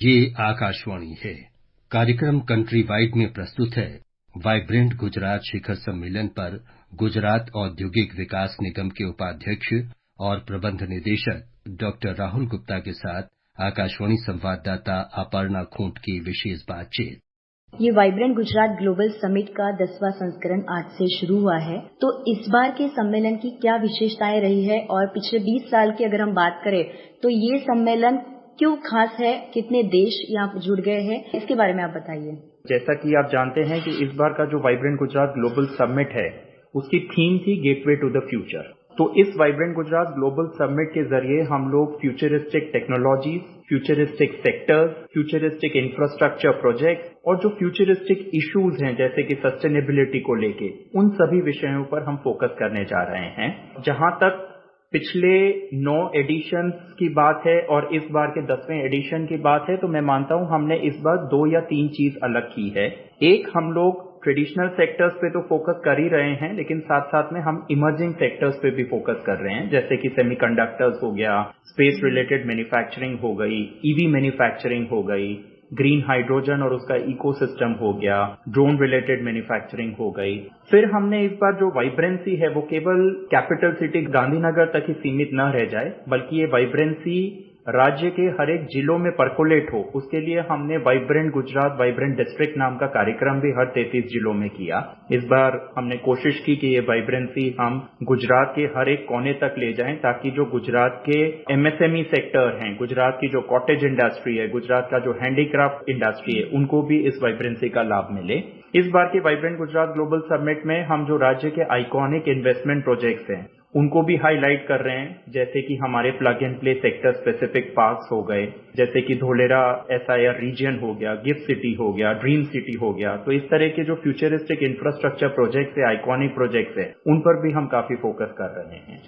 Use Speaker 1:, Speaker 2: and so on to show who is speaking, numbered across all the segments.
Speaker 1: ये आकाशवाणी है। कार्यक्रम कंट्री वाइड में प्रस्तुत है वाइब्रेंट गुजरात शिखर सम्मेलन पर गुजरात औद्योगिक विकास निगम के उपाध्यक्ष और प्रबंध निदेशक डॉक्टर राहुल गुप्ता के साथ आकाशवाणी संवाददाता अपर्णा खूंट की विशेष बातचीत।
Speaker 2: ये वाइब्रेंट गुजरात ग्लोबल समिट का 10वां संस्करण आज से शुरू हुआ है। तो इस बार के सम्मेलन की क्या विशेषताएं रही है और पिछले 20 साल की अगर हम बात करें तो ये सम्मेलन क्यों खास है, कितने देश यहाँ जुड़ गए हैं, इसके बारे में आप बताइए।
Speaker 3: जैसा कि आप जानते हैं कि इस बार का जो वाइब्रेंट गुजरात ग्लोबल समिट है उसकी थीम थी गेटवे टू द फ्यूचर। तो इस वाइब्रेंट गुजरात ग्लोबल समिट के जरिए हम लोग futuristic technologies, futuristic sectors, futuristic infrastructure project और जो फ्यूचरिस्टिक इश्यूज हैं जैसे कि सस्टेनेबिलिटी को लेके उन सभी विषयों पर हम फोकस करने जा रहे हैं। जहां तक पिछले 9 एडिशंस की बात है और इस बार के 10वें एडिशन की बात है तो मैं मानता हूं हमने इस बार 2 या 3 चीज अलग की है। एक, हम लोग ट्रेडिशनल सेक्टर्स पे तो फोकस कर ही रहे हैं लेकिन साथ साथ में हम इमर्जिंग सेक्टर्स पे भी फोकस कर रहे हैं, जैसे कि सेमीकंडक्टर्स हो गया, स्पेस रिलेटेड मैन्युफैक्चरिंग हो गई, ईवी मैन्युफैक्चरिंग हो गई, ग्रीन हाइड्रोजन और उसका इकोसिस्टम हो गया, ड्रोन रिलेटेड मैन्युफैक्चरिंग हो गई। फिर हमने इस बार जो वाइब्रेंसी है वो केवल कैपिटल सिटी गांधीनगर तक ही सीमित न रह जाए बल्कि ये वाइब्रेंसी राज्य के हर एक जिलों में परकोलेट हो, उसके लिए हमने वाइब्रेंट गुजरात वाइब्रेंट डिस्ट्रिक्ट नाम का कार्यक्रम भी हर 33 जिलों में किया। इस बार हमने कोशिश की कि ये वाइब्रेंसी हम गुजरात के हर एक कोने तक ले जाएं ताकि जो गुजरात के एमएसएमई सेक्टर हैं, गुजरात की जो कॉटेज इंडस्ट्री है, गुजरात का जो हैंडीक्राफ्ट इंडस्ट्री है, उनको भी इस वाइब्रेंसी का लाभ मिले। इस बार के वाइब्रेंट गुजरात ग्लोबल समिट में हम जो राज्य के आइकॉनिक इन्वेस्टमेंट प्रोजेक्ट्स हैं उनको भी हाईलाइट कर रहे हैं, जैसे कि हमारे plug and play sector specific parks हो गए, जैसे कि धोलेरा एसआईआर रीजन हो गया, गिफ्ट सिटी हो गया, ड्रीम सिटी हो गया। तो इस तरह के जो फ्यूचरिस्टिक इंफ्रास्ट्रक्चर प्रोजेक्ट्स है, आइकॉनिक प्रोजेक्ट्स है, उन पर भी हम काफी फोकस कर रहे हैं।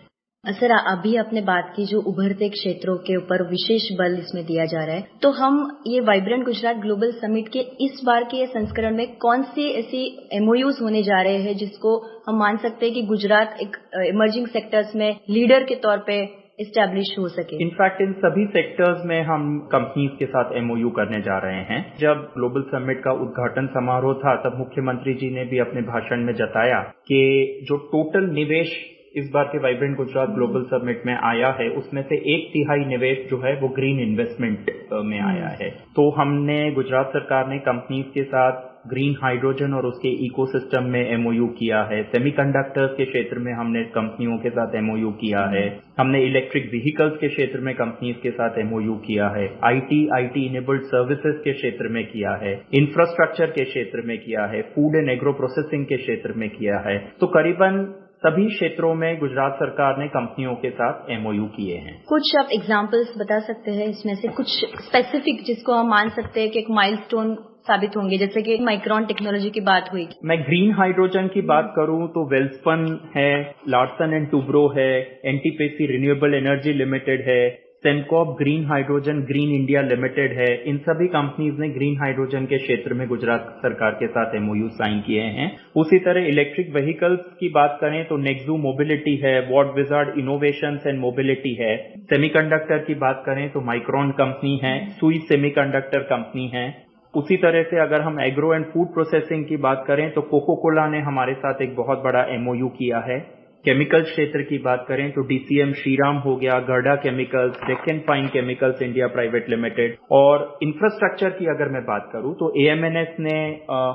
Speaker 2: सर, अभी आपने बात की जो उभरते क्षेत्रों के ऊपर विशेष बल इसमें दिया जा रहा है, तो हम ये वाइब्रेंट गुजरात ग्लोबल समिट के इस बार के संस्करण में कौन सी ऐसी एमओयूज होने जा रहे हैं जिसको हम मान सकते हैं कि गुजरात एक इमर्जिंग सेक्टर्स में लीडर के तौर पे एस्टैब्लिश हो सके।
Speaker 3: इनफैक्ट इन सभी सेक्टर्स में हम कंपनीज के साथ एमओयू करने जा रहे हैं। जब ग्लोबल समिट का उद्घाटन समारोह था तब मुख्यमंत्री जी ने भी अपने भाषण में जताया कि जो टोटल निवेश इस बार के वाइब्रेंट गुजरात ग्लोबल समिट में आया है उसमें से 1/3 निवेश जो है वो ग्रीन इन्वेस्टमेंट में आया है। तो हमने गुजरात सरकार ने कंपनीज के साथ ग्रीन हाइड्रोजन और उसके इकोसिस्टम में एमओयू किया है। सेमीकंडक्टर्स के क्षेत्र में हमने कंपनियों के साथ एमओयू किया है। हमने इलेक्ट्रिक व्हीकल्स के क्षेत्र में कंपनीज के साथ एमओयू किया है। आईटी इनेबल्ड सर्विसेज के क्षेत्र में किया है। इंफ्रास्ट्रक्चर के क्षेत्र में किया है। फूड एंड एग्रो प्रोसेसिंग के क्षेत्र में किया है। तो करीबन सभी क्षेत्रों में गुजरात सरकार ने कंपनियों के साथ एमओयू किए हैं।
Speaker 2: कुछ आप एग्जांपल्स बता सकते हैं इसमें से कुछ स्पेसिफिक जिसको हम मान सकते हैं कि एक माइलस्टोन साबित होंगे, जैसे कि माइक्रोन टेक्नोलॉजी की बात हुई।
Speaker 3: मैं ग्रीन हाइड्रोजन की बात करूं तो वेल्सपन है, लार्सन एंड टूब्रो है, एनटीपीसी रिन्यूएबल एनर्जी लिमिटेड है, Sembcorp green hydrogen green India limited है। इन सभी कंपनीज ने ग्रीन हाइड्रोजन के क्षेत्र में गुजरात सरकार के साथ एमओयू साइन किए हैं। उसी तरह इलेक्ट्रिक व्हीकल्स की बात करें तो नेक्सू मोबिलिटी है, what wizard innovations and mobility है। सेमीकंडक्टर की बात करें तो माइक्रोन कंपनी है, सुई सेमीकंडक्टर कंपनी है। उसी तरह से अगर हम एग्रो एंड फूड प्रोसेसिंग की बात करें तो कोको कोला ने हमारे साथ एक बहुत बड़ा एमओयू किया है। केमिकल क्षेत्र की बात करें तो डीसीएम श्रीराम हो गया, Gharda chemicals, Deccan fine chemicals India private limited. और इंफ्रास्ट्रक्चर की अगर मैं बात करूं तो एएमएनएस ने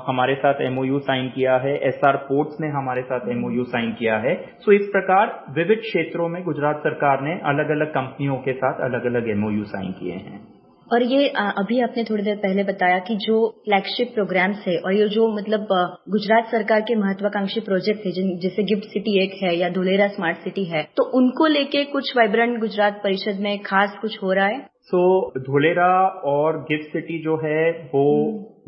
Speaker 3: हमारे साथ एमओयू साइन किया है, एसआर पोर्ट्स ने हमारे साथ एमओयू साइन किया है। सो इस प्रकार विविध क्षेत्रों में गुजरात सरकार ने अलग अलग कंपनियों के साथ अलग अलग एमओयू साइन किए हैं।
Speaker 2: और ये अभी आपने थोड़ी देर पहले बताया कि जो फ्लैगशिप प्रोग्राम्स है और ये जो मतलब गुजरात सरकार के महत्वाकांक्षी प्रोजेक्ट है जैसे गिफ्ट सिटी एक है या धोलेरा स्मार्ट सिटी है, तो उनको लेके कुछ वाइब्रेंट गुजरात परिषद में खास कुछ हो रहा है?
Speaker 3: धोलेरा और गिफ्ट सिटी जो है वो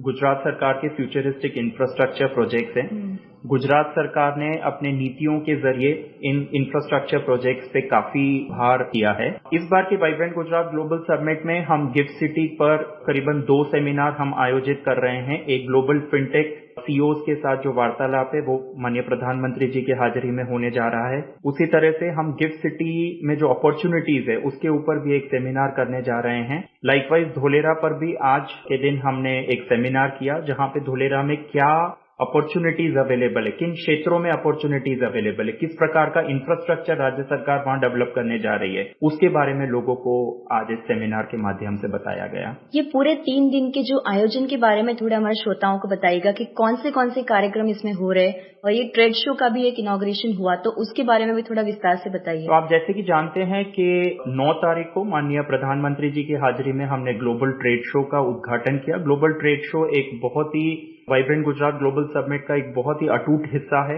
Speaker 3: गुजरात सरकार के फ्यूचरिस्टिक इंफ्रास्ट्रक्चर प्रोजेक्ट्स हैं। गुजरात सरकार ने अपने नीतियों के जरिए इन इंफ्रास्ट्रक्चर प्रोजेक्ट्स पे काफी भार किया है। इस बार के वाइब्रेंट गुजरात ग्लोबल समिट में हम गिफ्ट सिटी पर करीबन 2 सेमिनार हम आयोजित कर रहे हैं। एक ग्लोबल फिनटेक सीईओज के साथ जो वार्तालाप है वो माननीय प्रधानमंत्री जी की हाजिरी में होने जा रहा है। उसी तरह से हम गिफ्ट सिटी में जो अपॉर्चुनिटीज है उसके ऊपर भी एक सेमिनार करने जा रहे हैं। लाइकवाइज धोलेरा पर भी आज के दिन हमने एक सेमिनार किया जहां पे धोलेरा में क्या अपॉर्चुनिटीज अवेलेबल है, किन क्षेत्रों में अपॉर्चुनिटीज अवेलेबल है, किस प्रकार का इंफ्रास्ट्रक्चर राज्य सरकार वहां डेवलप करने जा रही है, उसके बारे में लोगों को आज इस सेमिनार के माध्यम से बताया गया।
Speaker 2: ये पूरे 3 दिन के जो आयोजन के बारे में थोड़ा हमारे श्रोताओं को बताइएगा कि कौन से कार्यक्रम इसमें हो रहे हैं, और ये ट्रेड शो का भी एक इनॉग्रेशन हुआ तो उसके बारे में भी थोड़ा विस्तार से बताइए।
Speaker 3: तो आप जैसे कि जानते हैं कि 9 तारीख को माननीय प्रधानमंत्री जी की हाजिरी में हमने ग्लोबल ट्रेड शो का उद्घाटन किया। ग्लोबल ट्रेड शो एक बहुत ही वाइब्रेंट गुजरात ग्लोबल समिट का एक बहुत ही अटूट हिस्सा है।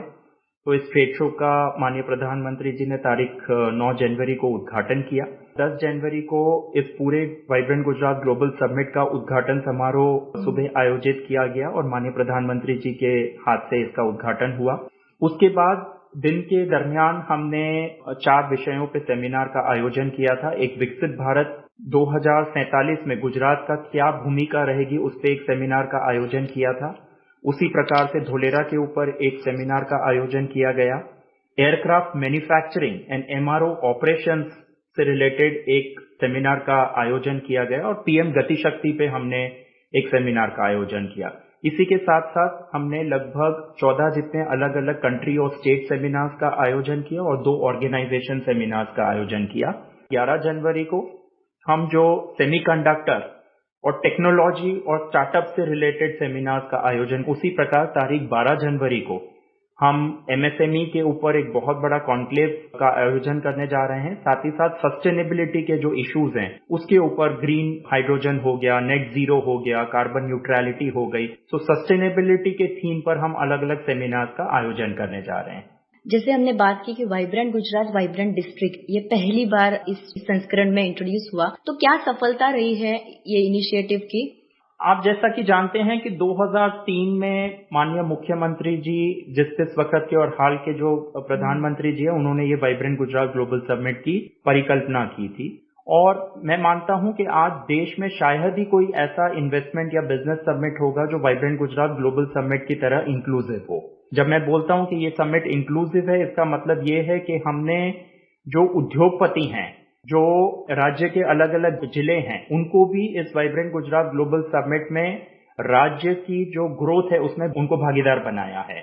Speaker 3: तो इस ट्रेड शो का माननीय प्रधानमंत्री जी ने तारीख 9 जनवरी को उद्घाटन किया। 10 जनवरी को इस पूरे वाइब्रेंट गुजरात ग्लोबल समिट का उद्घाटन समारोह सुबह आयोजित किया गया और माननीय प्रधानमंत्री जी के हाथ से इसका उद्घाटन हुआ। उसके बाद दिन के दरमियान हमने 4 विषयों पे सेमिनार का आयोजन किया था। एक विकसित भारत 2047 में गुजरात का क्या भूमिका रहेगी उस पे एक सेमिनार का आयोजन किया था। उसी प्रकार से धोलेरा के ऊपर एक सेमिनार का आयोजन किया गया। Aircraft manufacturing and MRO operations से रिलेटेड एक सेमिनार का आयोजन किया गया और पीएम गति शक्ति पे हमने एक सेमिनार का आयोजन किया। इसी के साथ साथ हमने लगभग 14 जितने अलग अलग कंट्री और स्टेट सेमिनार्स का आयोजन किया और 2 ऑर्गेनाइजेशन सेमिनार्स का आयोजन किया। 11 जनवरी को हम जो सेमीकंडक्टर और टेक्नोलॉजी और स्टार्टअप से रिलेटेड सेमिनार्स का आयोजन, उसी प्रकार तारीख 12 जनवरी को हम एमएसएमई के ऊपर एक बहुत बड़ा कॉन्क्लेव का आयोजन करने जा रहे हैं। साथ ही साथ सस्टेनेबिलिटी के जो इश्यूज हैं उसके ऊपर ग्रीन हाइड्रोजन हो गया, नेट जीरो हो गया, कार्बन न्यूट्रलिटी हो गई। तो सस्टेनेबिलिटी के थीम पर हम अलग अलग सेमिनार्स का आयोजन करने जा रहे हैं।
Speaker 2: जैसे हमने बात की कि वाइब्रेंट गुजरात वाइब्रेंट डिस्ट्रिक्ट ये पहली बार इस संस्करण में इंट्रोड्यूस हुआ, तो क्या सफलता रही है ये इनिशिएटिव की?
Speaker 3: आप जैसा कि जानते हैं कि 2003 में माननीय मुख्यमंत्री जी जिस वक्त के और हाल के जो प्रधानमंत्री जी है उन्होंने ये वाइब्रेंट गुजरात ग्लोबल समिट की परिकल्पना की थी। और मैं मानता हूं कि आज देश में शायद ही कोई ऐसा इन्वेस्टमेंट या बिजनेस समिट होगा जो वाइब्रेंट गुजरात ग्लोबल समिट की तरह इंक्लूसिव हो। जब मैं बोलता हूं कि ये समिट इंक्लूसिव है, इसका मतलब ये है कि हमने जो उद्योगपति हैं, जो राज्य के अलग अलग जिले हैं, उनको भी इस वाइब्रेंट गुजरात ग्लोबल समिट में राज्य की जो ग्रोथ है उसमें उनको भागीदार बनाया है।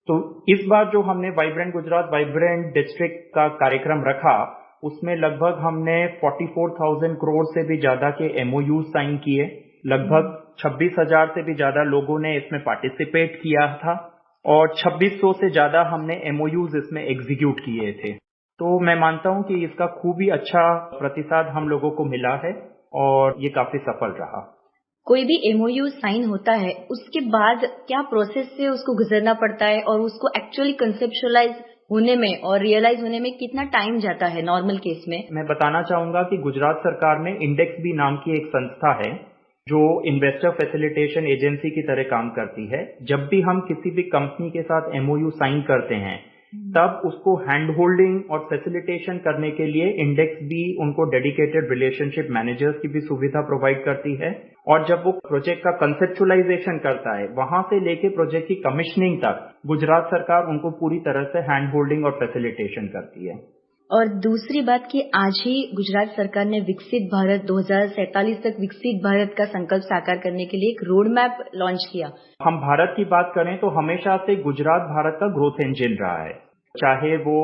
Speaker 3: तो इस बार जो हमने वाइब्रेंट गुजरात वाइब्रेंट डिस्ट्रिक्ट का कार्यक्रम रखा उसमें लगभग हमने 44,000 करोड़ से भी ज्यादा के एमओयू साइन किए। लगभग 26,000 से भी ज्यादा लोगों ने इसमें पार्टिसिपेट किया था और 2600 से ज्यादा हमने एमओयूज इसमें एग्जीक्यूट किए थे। तो मैं मानता हूं कि इसका खूब ही अच्छा प्रतिसाद हम लोगों को मिला है और ये काफी सफल रहा।
Speaker 2: कोई भी एमओयू साइन होता है उसके बाद क्या प्रोसेस से उसको गुजरना पड़ता है और उसको एक्चुअली कंसेप्चुअलाइज होने में और रियलाइज होने में कितना टाइम जाता है नॉर्मल केस में? मैं
Speaker 3: बताना चाहूंगा कि गुजरात सरकार में इंडेक्स बी नाम की एक संस्था है जो इन्वेस्टर फैसिलिटेशन एजेंसी की तरह काम करती है। जब भी हम किसी भी कंपनी के साथ एमओयू साइन करते हैं तब उसको हैंड होल्डिंग और फैसिलिटेशन करने के लिए इंडेक्स बी उनको डेडिकेटेड रिलेशनशिप मैनेजर्स की भी सुविधा प्रोवाइड करती है। और जब वो प्रोजेक्ट का कंसेप्चुअलाइजेशन करता है वहां से लेके प्रोजेक्ट की कमिश्निंग तक गुजरात सरकार उनको पूरी तरह से हैंड होल्डिंग और फैसिलिटेशन करती है।
Speaker 2: और दूसरी बात कि आज ही गुजरात सरकार ने विकसित भारत 2047 तक विकसित भारत का संकल्प साकार करने के लिए एक रोड मैप लॉन्च किया।
Speaker 3: हम भारत की बात करें तो हमेशा से गुजरात भारत का ग्रोथ इंजन रहा है। चाहे वो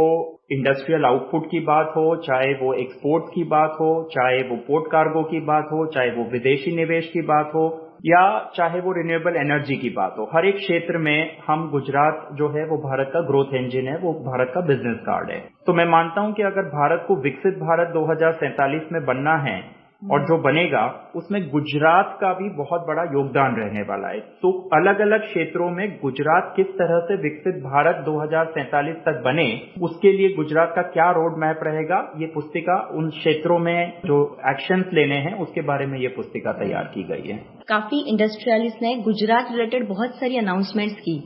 Speaker 3: इंडस्ट्रियल आउटपुट की बात हो, चाहे वो एक्सपोर्ट्स की बात हो, चाहे वो पोर्ट कार्गो की बात हो, चाहे वो विदेशी निवेश की बात हो या चाहे वो रिन्यूएबल एनर्जी की बात हो, हर एक क्षेत्र में हम गुजरात जो है वो भारत का ग्रोथ इंजन है, वो भारत का बिजनेस कार्ड है। तो मैं मानता हूं कि अगर भारत को विकसित भारत 2047 में बनना है और जो बनेगा उसमें गुजरात का भी बहुत बड़ा योगदान रहने वाला है। तो अलग अलग क्षेत्रों में गुजरात किस तरह से विकसित भारत 2047 तक बने उसके लिए गुजरात का क्या रोड मैप रहेगा, ये पुस्तिका उन क्षेत्रों में जो एक्शंस लेने हैं उसके बारे में ये पुस्तिका तैयार की गई है।
Speaker 2: काफी इंडस्ट्रियलिस्ट ने गुजरात रिलेटेड बहुत सारी अनाउंसमेंट्स की,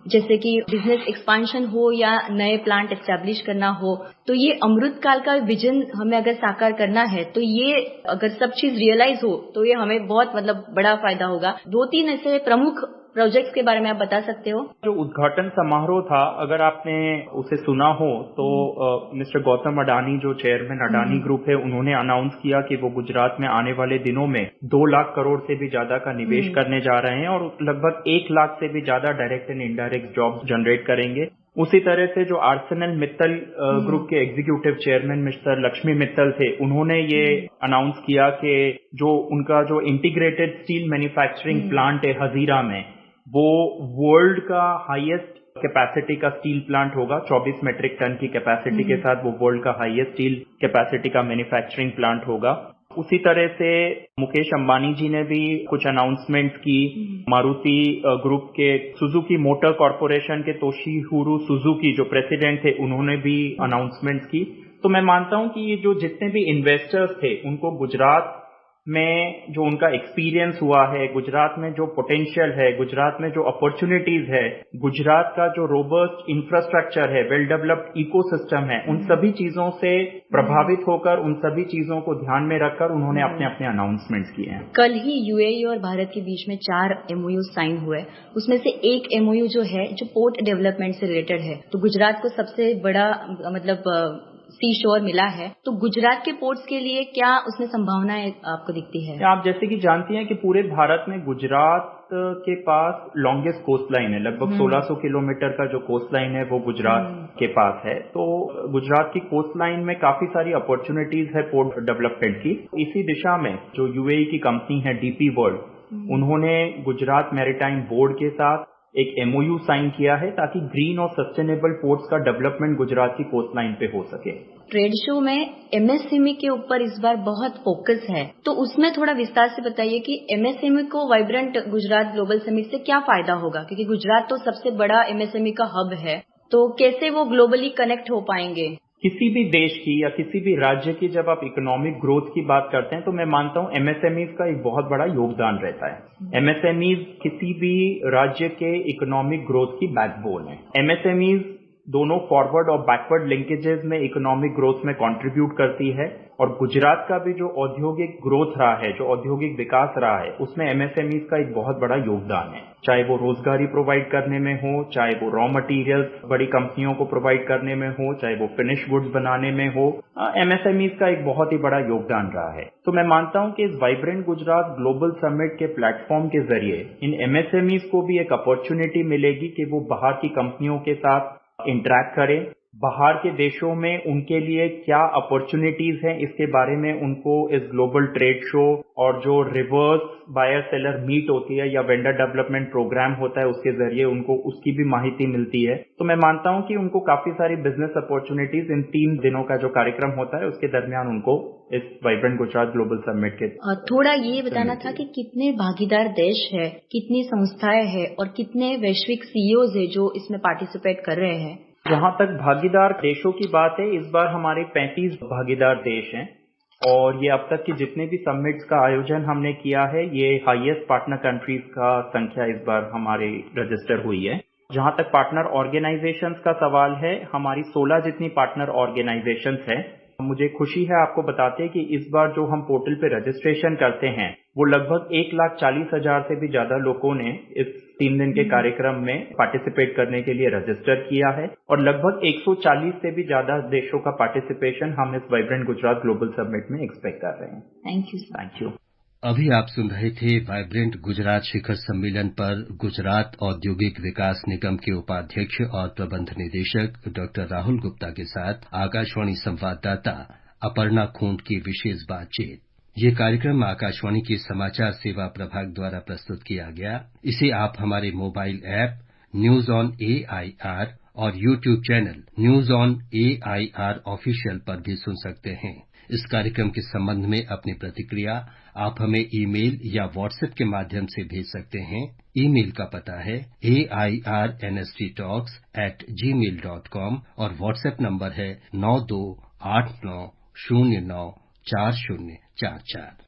Speaker 2: जैसे कि बिजनेस एक्सपांशन हो या नए प्लांट एस्टेब्लिश करना हो। तो ये अमृत काल का विजन हमें अगर साकार करना है तो ये अगर सब चीज रियलाइज हो तो ये हमें बहुत बड़ा फायदा होगा। 2-3 ऐसे प्रमुख प्रोजेक्ट्स के बारे में आप बता सकते हो?
Speaker 3: जो उद्घाटन समारोह था, अगर आपने उसे सुना हो तो मिस्टर गौतम अडानी, जो चेयरमैन अडानी ग्रुप है, उन्होंने अनाउंस किया कि वो गुजरात में आने वाले दिनों में 2 लाख करोड़ से भी ज्यादा का निवेश करने जा रहे हैं और लगभग 1 लाख से भी ज्यादा direct and indirect jobs generate करेंगे। उसी तरह से जो आर्सेनल मित्तल ग्रुप के executive chairman mister Lakshmi Mittal थे, उन्होंने ये अनाउंस किया कि जो उनका जो इंटीग्रेटेड स्टील मैन्युफैक्चरिंग प्लांट है हजीरा में, वो वर्ल्ड का हाईएस्ट कैपेसिटी का स्टील प्लांट होगा। 24 मेट्रिक टन की कैपेसिटी के साथ वो वर्ल्ड का हाईएस्ट स्टील कैपेसिटी का मैन्युफैक्चरिंग प्लांट होगा। उसी तरह से मुकेश अंबानी जी ने भी कुछ अनाउंसमेंट्स की। मारुति ग्रुप के सुजुकी मोटर कॉर्पोरेशन के तोशीहिरो सुजुकी, जो प्रेसिडेंट थे, उन्होंने भी अनाउंसमेंट्स की। तो मैं मानता हूं कि ये जो जितने भी इन्वेस्टर्स थे, उनको गुजरात में जो उनका एक्सपीरियंस हुआ है, गुजरात में जो पोटेंशियल है, गुजरात में जो अपॉर्चुनिटीज है, गुजरात का जो रोबस्ट इंफ्रास्ट्रक्चर है, वेल डेवलप्ड इकोसिस्टम है, उन सभी चीजों से प्रभावित होकर, उन सभी चीजों को ध्यान में रखकर उन्होंने अपने अपने अनाउंसमेंट्स किए हैं।
Speaker 2: कल ही यूएई और भारत के बीच में 4 एमओयू साइन हुए। उसमें से एक एमओयू जो है, जो पोर्ट डेवलपमेंट से रिलेटेड है, तो गुजरात को सबसे बड़ा सी शोर मिला है। तो गुजरात के पोर्ट्स के लिए क्या उसमें संभावनाएं आपको दिखती है?
Speaker 3: आप जैसे कि जानती हैं कि पूरे भारत में गुजरात के पास लॉन्गेस्ट कोस्ट लाइन है। लगभग 1600 किलोमीटर का जो कोस्ट लाइन है वो गुजरात के पास है। तो गुजरात की कोस्ट लाइन में काफी सारी अपॉर्चुनिटीज है पोर्ट डेवलपमेंट की। इसी दिशा में जो यूएई की कंपनी है डीपी वर्ल्ड, उन्होंने गुजरात मैरीटाइम बोर्ड के साथ एक एमओयू साइन किया है ताकि ग्रीन और सस्टेनेबल पोर्ट्स का डेवलपमेंट गुजरात की कोस्ट लाइन पे हो सके।
Speaker 2: ट्रेड शो में एमएसएमई के ऊपर इस बार बहुत फोकस है, तो उसमें थोड़ा विस्तार से बताइए कि एमएसएमई को वाइब्रेंट गुजरात ग्लोबल समिट से क्या फायदा होगा, क्योंकि गुजरात तो सबसे बड़ा एमएसएमई का हब है, तो कैसे वो ग्लोबली कनेक्ट हो पाएंगे?
Speaker 3: किसी भी देश की या किसी भी राज्य की जब आप इकोनॉमिक ग्रोथ की बात करते हैं तो मैं मानता हूं एमएसएमईज का एक बहुत बड़ा योगदान रहता है। एमएसएमईज किसी भी राज्य के इकोनॉमिक ग्रोथ की बैकबोन है। एमएसएमईज दोनों फॉरवर्ड और बैकवर्ड लिंकेजेस में इकोनॉमिक ग्रोथ में कंट्रीब्यूट करती है और गुजरात का भी जो औद्योगिक ग्रोथ रहा है, जो औद्योगिक विकास रहा है, उसमें एमएसएमईज का एक बहुत बड़ा योगदान है। चाहे वो रोजगारी प्रोवाइड करने में हो, चाहे वो रॉ मटेरियल्स बड़ी कंपनियों को प्रोवाइड करने में हो, चाहे वो फिनिश गुड्स बनाने में हो, एमएसएमईज का एक बहुत ही बड़ा योगदान रहा है। तो मैं मानता हूं कि इस वाइब्रेंट गुजरात ग्लोबल समिट के प्लेटफॉर्म के जरिए इन एमएसएमईज को भी एक अपॉर्चुनिटी मिलेगी कि वो बाहर की कंपनियों के साथ इंटरैक्ट करें, बाहर के देशों में उनके लिए क्या अपॉर्चुनिटीज हैं इसके बारे में उनको इस ग्लोबल ट्रेड शो और जो रिवर्स बायर सेलर मीट होती है या वेंडर डेवलपमेंट प्रोग्राम होता है उसके जरिए उनको उसकी भी माहिती मिलती है। तो मैं मानता हूं कि उनको काफी सारी बिजनेस अपॉर्चुनिटीज इन 3 दिनों का जो कार्यक्रम होता है उसके दरमियान उनको इस वाइब्रेंट गुजरात ग्लोबल समिट के
Speaker 2: थोड़ा ये बताना था कि कितने भागीदार देश है, कितनी संस्थाएं हैं और कितने वैश्विक सीईओज है जो इसमें पार्टिसिपेट कर रहे हैं।
Speaker 3: जहां तक भागीदार देशों की बात है, इस बार हमारे 35 भागीदार देश हैं और ये अब तक की जितने भी समिट्स का आयोजन हमने किया है, ये हाईएस्ट पार्टनर कंट्रीज का संख्या इस बार हमारे रजिस्टर हुई है। जहां तक पार्टनर ऑर्गेनाइजेशंस का सवाल है, हमारी 16 जितनी पार्टनर ऑर्गेनाइजेशंस हैं। मुझे खुशी है आपको बताते कि इस बार जो हम पोर्टल पे रजिस्ट्रेशन करते हैं वो लगभग 1,40,000 से भी ज्यादा लोगों ने इस 3 दिन के कार्यक्रम में पार्टिसिपेट करने के लिए रजिस्टर किया है और लगभग 140 से भी ज्यादा देशों का पार्टिसिपेशन हम इस वाइब्रेंट गुजरात ग्लोबल समिट में एक्सपेक्ट कर रहे हैं।
Speaker 2: Thank you.
Speaker 1: अभी आप सुन रहे थे वाइब्रेंट गुजरात शिखर सम्मेलन पर गुजरात औद्योगिक विकास निगम के उपाध्यक्ष और प्रबंध निदेशक डॉक्टर राहुल गुप्ता के साथ आकाशवाणी संवाददाता अपर्णा खूंट की विशेष बातचीत। ये कार्यक्रम आकाशवाणी के समाचार सेवा प्रभाग द्वारा प्रस्तुत किया गया। इसे आप हमारे mobile app news on AIR और YouTube channel news on AIR official पर भी सुन सकते हैं। इस कार्यक्रम के संबंध में अपनी प्रतिक्रिया आप हमें ईमेल या व्हाट्सएप के माध्यम से भेज सकते हैं। ईमेल का पता है airnsttalks@gmail.com और व्हाट्सएप नंबर है 9289094044।